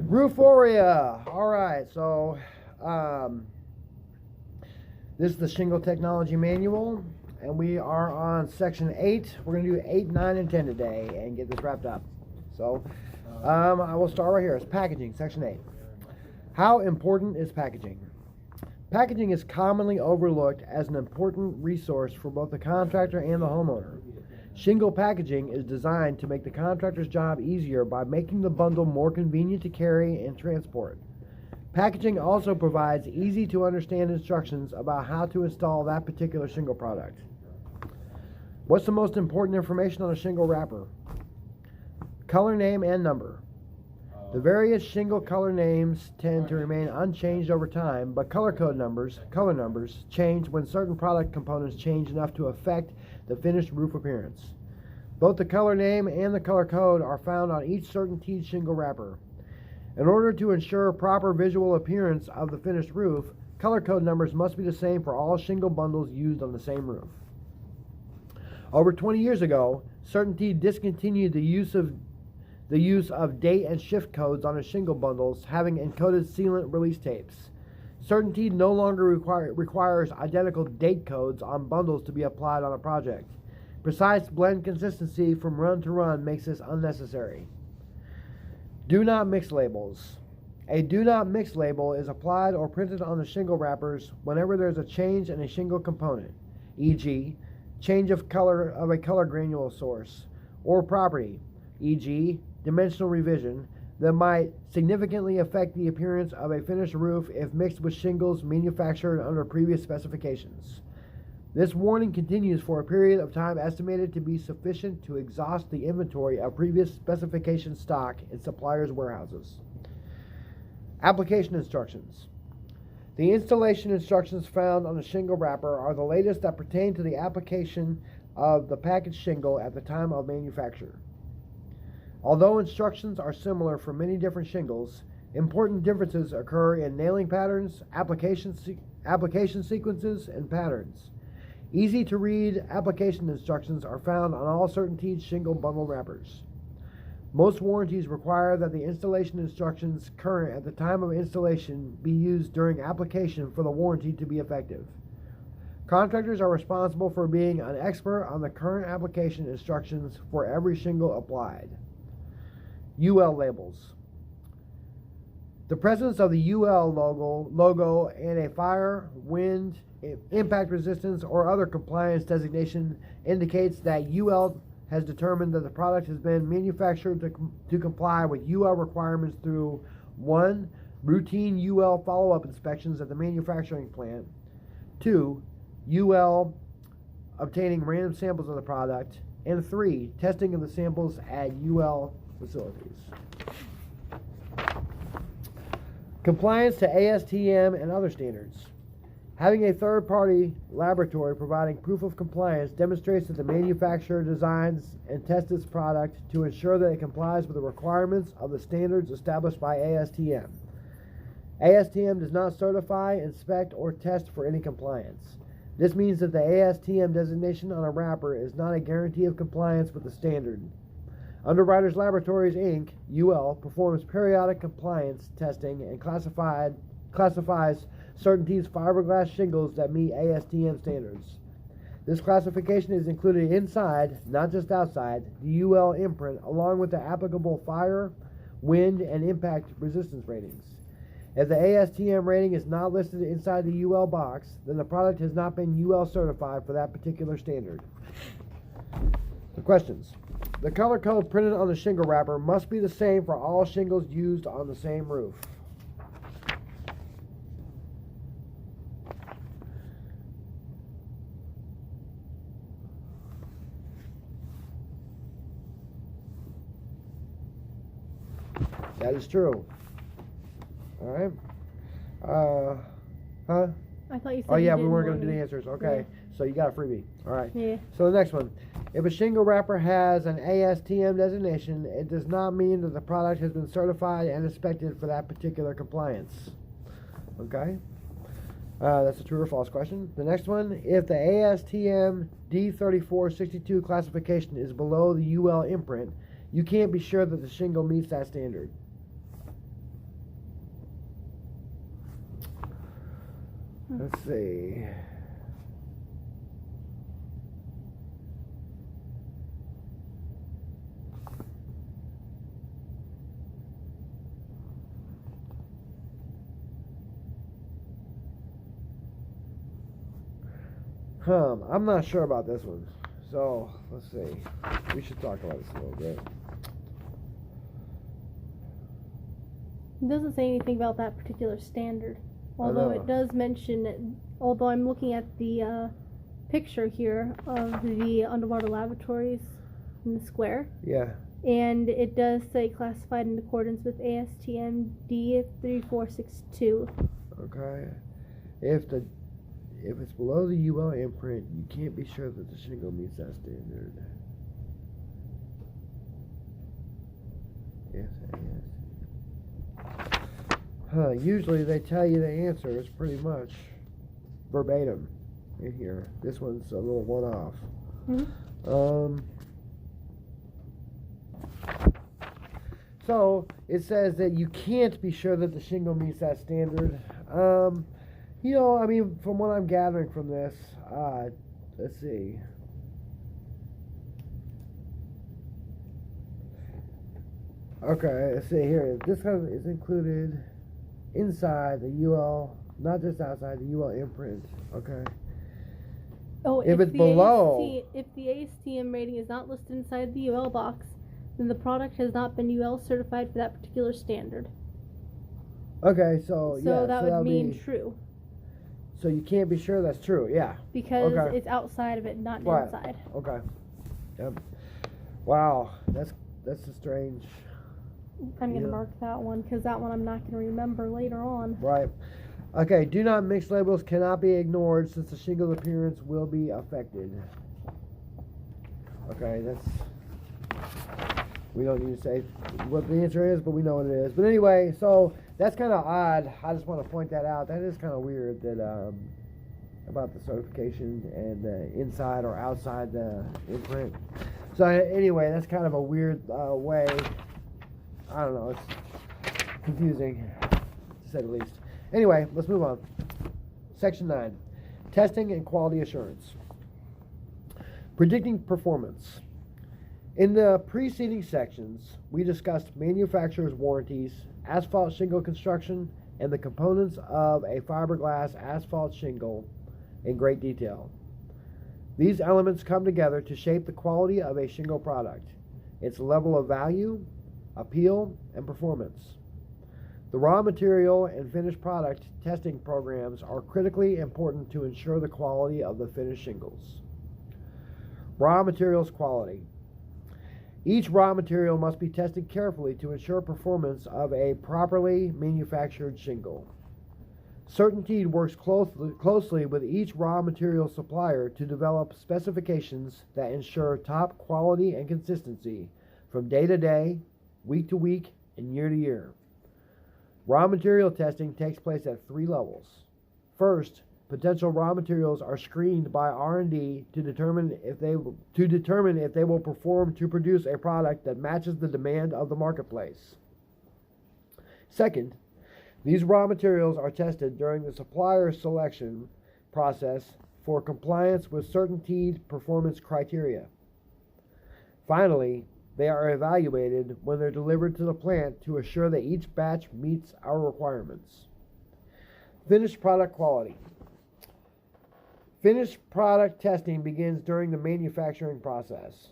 Rooforia. All right, so this is the Shingle Technology Manual, and we are on Section 8. We're going to do 8, 9, and 10 today and get this wrapped up. So I will start right here. It's packaging, Section 8. How important is packaging? Packaging is commonly overlooked as an important resource for both the contractor and the homeowner. Shingle packaging is designed to make the contractor's job easier by making the bundle more convenient to carry and transport. Packaging also provides easy to understand instructions about how to install that particular shingle product. What's the most important information on a shingle wrapper? Color name and number. The various shingle color names tend to remain unchanged over time, but color numbers change when certain product components change enough to affect the finished roof appearance. Both the color name and the color code are found on each CertainTeed shingle wrapper. In order to ensure proper visual appearance of the finished roof, color code numbers must be the same for all shingle bundles used on the same roof. Over 20 years ago, CertainTeed discontinued the use of date and shift codes on its shingle bundles, having encoded sealant release tapes. CertainTeed no longer requires identical date codes on bundles to be applied on a project. Precise blend consistency from run to run makes this unnecessary. Do not mix labels. A do not mix label is applied or printed on the shingle wrappers whenever there is a change in a shingle component, e.g., change of color of a color granule source, or property, e.g., dimensional revision, that might significantly affect the appearance of a finished roof if mixed with shingles manufactured under previous specifications. This warning continues for a period of time estimated to be sufficient to exhaust the inventory of previous specification stock in suppliers' warehouses. Application instructions. The installation instructions found on the shingle wrapper are the latest that pertain to the application of the packaged shingle at the time of manufacture. Although instructions are similar for many different shingles, important differences occur in nailing patterns, application sequences, and patterns. Easy to read application instructions are found on all CertainTeed shingle bundle wrappers. Most warranties require that the installation instructions current at the time of installation be used during application for the warranty to be effective. Contractors are responsible for being an expert on the current application instructions for every shingle applied. UL labels. The presence of the UL logo and a fire, wind, impact resistance, or other compliance designation indicates that UL has determined that the product has been manufactured to comply with UL requirements through 1. Routine UL follow-up inspections at the manufacturing plant, 2. UL obtaining random samples of the product, and 3. Testing of the samples at UL facilities. Compliance to ASTM and other standards. Having a third-party laboratory providing proof of compliance demonstrates that the manufacturer designs and tests its product to ensure that it complies with the requirements of the standards established by ASTM. ASTM does not certify, inspect, or test for any compliance. This means that the ASTM designation on a wrapper is not a guarantee of compliance with the standard. Underwriters Laboratories, Inc., UL, performs periodic compliance testing and classifies CertainTeed's fiberglass shingles that meet ASTM standards. This classification is included inside, not just outside, the UL imprint, along with the applicable fire, wind, and impact resistance ratings. If the ASTM rating is not listed inside the UL box, then the product has not been UL certified for that particular standard. The questions. The color code printed on the shingle wrapper must be the same for all shingles used on the same roof. That is true. All right. I thought you said. Oh yeah, you we weren't going didn't to do the want answers. Okay. Yeah. So you got a freebie. All right. Yeah. So the next one. If a shingle wrapper has an ASTM designation, it does not mean that the product has been certified and inspected for that particular compliance. Okay? That's a true or false question. The next one, if the ASTM D3462 classification is below the UL imprint, you can't be sure that the shingle meets that standard. Let's see. I'm not sure about this one. So, let's see. We should talk about this a little bit. It doesn't say anything about that particular standard. Although it does mention, although I'm looking at the picture here of the underwater laboratories in the square. Yeah. And it does say classified in accordance with ASTM D3462. Okay. If it's below the UL imprint, you can't be sure that the shingle meets that standard. Yes. Usually they tell you the answer is pretty much verbatim in here. This one's a little one-off. Mm-hmm. So it says that you can't be sure that the shingle meets that standard. I mean, from what I'm gathering from this, let's see. Okay, let's see here. This one is included inside the UL, not just outside the UL imprint. Okay. Oh, if it's below, if the ASTM rating is not listed inside the UL box, then the product has not been UL certified for that particular standard. Okay, so that would mean true. So you can't be sure that's true, yeah. Because it's outside of it, not inside. Okay. Yep. Wow, that's a strange. I'm going to mark that one because that one I'm not going to remember later on. Right. Okay, do not mix labels cannot be ignored since the shingle appearance will be affected. Okay, we don't need to say what the answer is, but we know what it is. But anyway, so that's kind of odd. I just want to point that out. That is kind of weird that about the certification and inside or outside the imprint. So anyway, that's kind of a weird way. I don't know. It's confusing, to say the least. Anyway, let's move on. Section 9. Testing and quality assurance. Predicting performance. In the preceding sections, we discussed manufacturer's warranties, asphalt shingle construction, and the components of a fiberglass asphalt shingle in great detail. These elements come together to shape the quality of a shingle product, its level of value, appeal, and performance. The raw material and finished product testing programs are critically important to ensure the quality of the finished shingles. Raw materials quality. Each raw material must be tested carefully to ensure performance of a properly manufactured shingle. CertainTeed works closely with each raw material supplier to develop specifications that ensure top quality and consistency from day to day, week to week, and year to year. Raw material testing takes place at 3 levels. First, potential raw materials are screened by R&D to determine if they will perform to produce a product that matches the demand of the marketplace. Second, these raw materials are tested during the supplier selection process for compliance with CertainTeed performance criteria. Finally, they are evaluated when they're delivered to the plant to assure that each batch meets our requirements. Finished product quality. Finished product testing begins during the manufacturing process.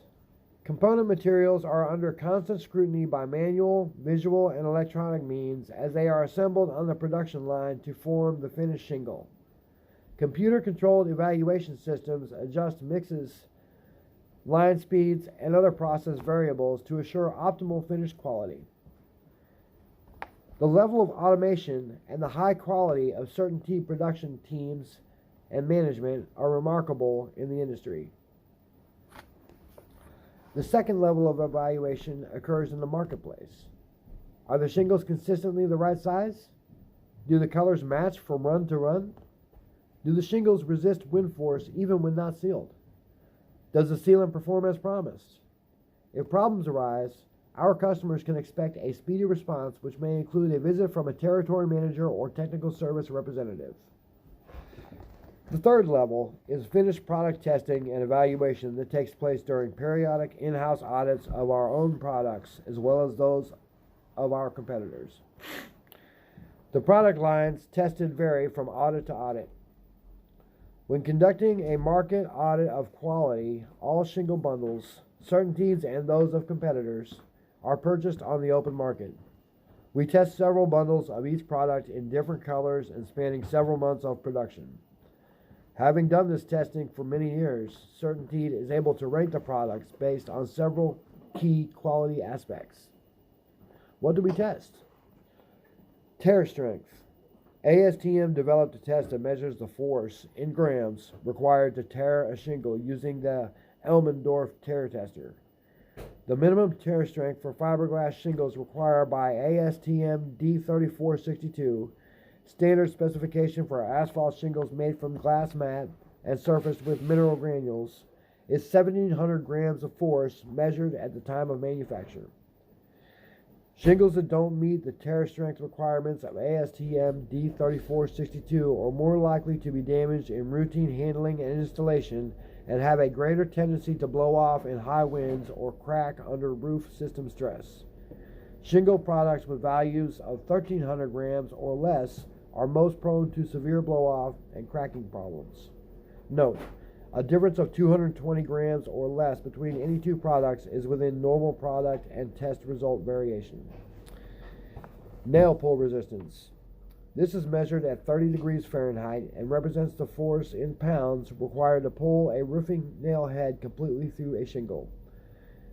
Component materials are under constant scrutiny by manual, visual, and electronic means as they are assembled on the production line to form the finished shingle. Computer-controlled evaluation systems adjust mixes, line speeds, and other process variables to assure optimal finished quality. The level of automation and the high quality of CertainTeed production teams and management are remarkable in the industry. The second level of evaluation occurs in the marketplace. Are the shingles consistently the right size? Do the colors match from run to run? Do the shingles resist wind force even when not sealed? Does the sealant perform as promised? If problems arise, our customers can expect a speedy response, which may include a visit from a territory manager or technical service representative. The third level is finished product testing and evaluation that takes place during periodic in-house audits of our own products as well as those of our competitors. The product lines tested vary from audit to audit. When conducting a market audit of quality, all shingle bundles, certainties and those of competitors, are purchased on the open market. We test several bundles of each product in different colors and spanning several months of production. Having done this testing for many years, Certainteed is able to rate the products based on several key quality aspects. What do we test? Tear strength. ASTM developed a test that measures the force in grams required to tear a shingle using the Elmendorf tear tester. The minimum tear strength for fiberglass shingles required by ASTM D3462, standard specification for asphalt shingles made from glass mat and surfaced with mineral granules, is 1,700 grams of force measured at the time of manufacture. Shingles that don't meet the tear strength requirements of ASTM D3462 are more likely to be damaged in routine handling and installation and have a greater tendency to blow off in high winds or crack under roof system stress. Shingle products with values of 1,300 grams or less are most prone to severe blow-off and cracking problems. Note, a difference of 220 grams or less between any two products is within normal product and test result variation. Nail pull resistance. This is measured at 30 degrees Fahrenheit and represents the force in pounds required to pull a roofing nail head completely through a shingle.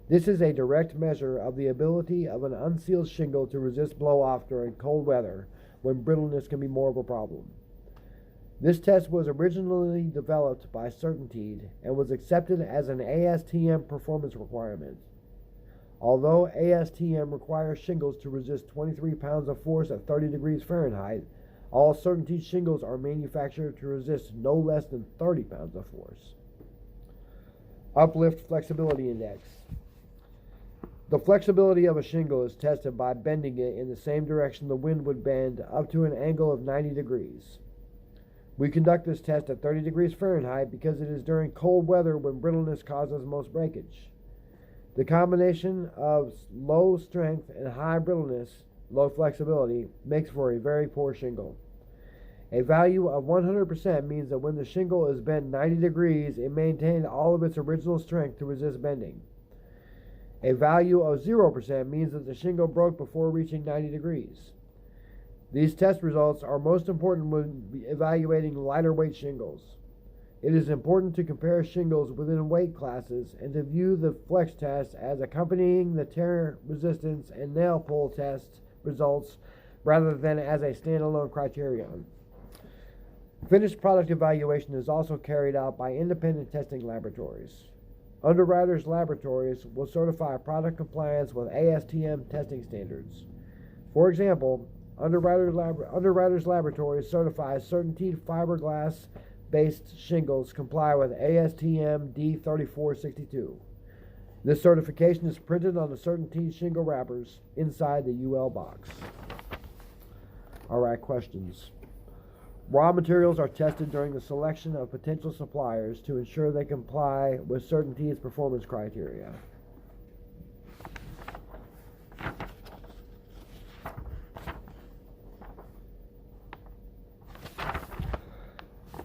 This is a direct measure of the ability of an unsealed shingle to resist blow-off during cold weather when brittleness can be more of a problem. This test was originally developed by Certainteed and was accepted as an ASTM performance requirement. Although ASTM requires shingles to resist 23 pounds of force at 30 degrees Fahrenheit, all Certainteed shingles are manufactured to resist no less than 30 pounds of force. Uplift Flexibility Index. The flexibility of a shingle is tested by bending it in the same direction the wind would bend up to an angle of 90 degrees. We conduct this test at 30 degrees Fahrenheit because it is during cold weather when brittleness causes most breakage. The combination of low strength and high brittleness, low flexibility, makes for a very poor shingle. A value of 100% means that when the shingle is bent 90 degrees, it maintained all of its original strength to resist bending. A value of 0% means that the shingle broke before reaching 90 degrees. These test results are most important when evaluating lighter weight shingles. It is important to compare shingles within weight classes and to view the flex test as accompanying the tear resistance and nail pull test results rather than as a standalone criterion. Finished product evaluation is also carried out by independent testing laboratories. Underwriters Laboratories will certify product compliance with ASTM testing standards. For example, Underwriters Laboratories certifies Certainteed fiberglass-based shingles comply with ASTM D3462. This certification is printed on the Certainteed shingle wrappers inside the UL box. Alright, questions. Raw materials are tested during the selection of potential suppliers to ensure they comply with Certainteed's performance criteria.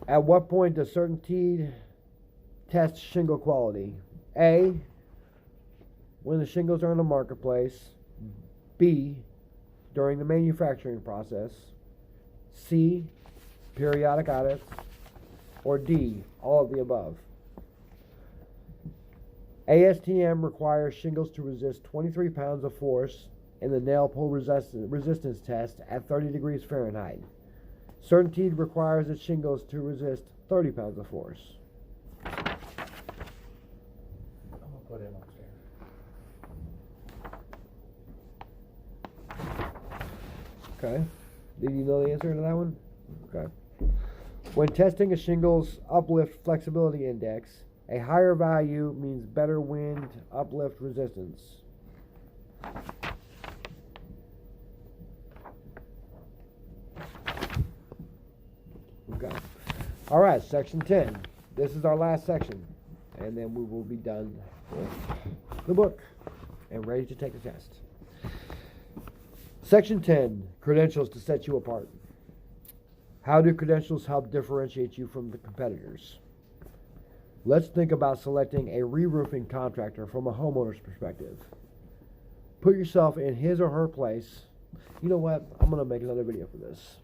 At what point does Certainteed test shingle quality? A, when the shingles are in the marketplace. B, during the manufacturing process. C, periodic audits. Or D, all of the above. ASTM requires shingles to resist 23 pounds of force in the nail pull resistance test at 30 degrees Fahrenheit. Certainteed requires its shingles to resist 30 pounds of force. I'm gonna put him upstairs. Okay. Did you know the answer to that one? Okay. When testing a shingle's uplift flexibility index, a higher value means better wind uplift resistance. Okay. All right, section 10. This is our last section, and then we will be done with the book and ready to take the test. Section 10, credentials to set you apart. How do credentials help differentiate you from the competitors? Let's think about selecting a re-roofing contractor from a homeowner's perspective. Put yourself in his or her place. You know what? I'm going to make another video for this.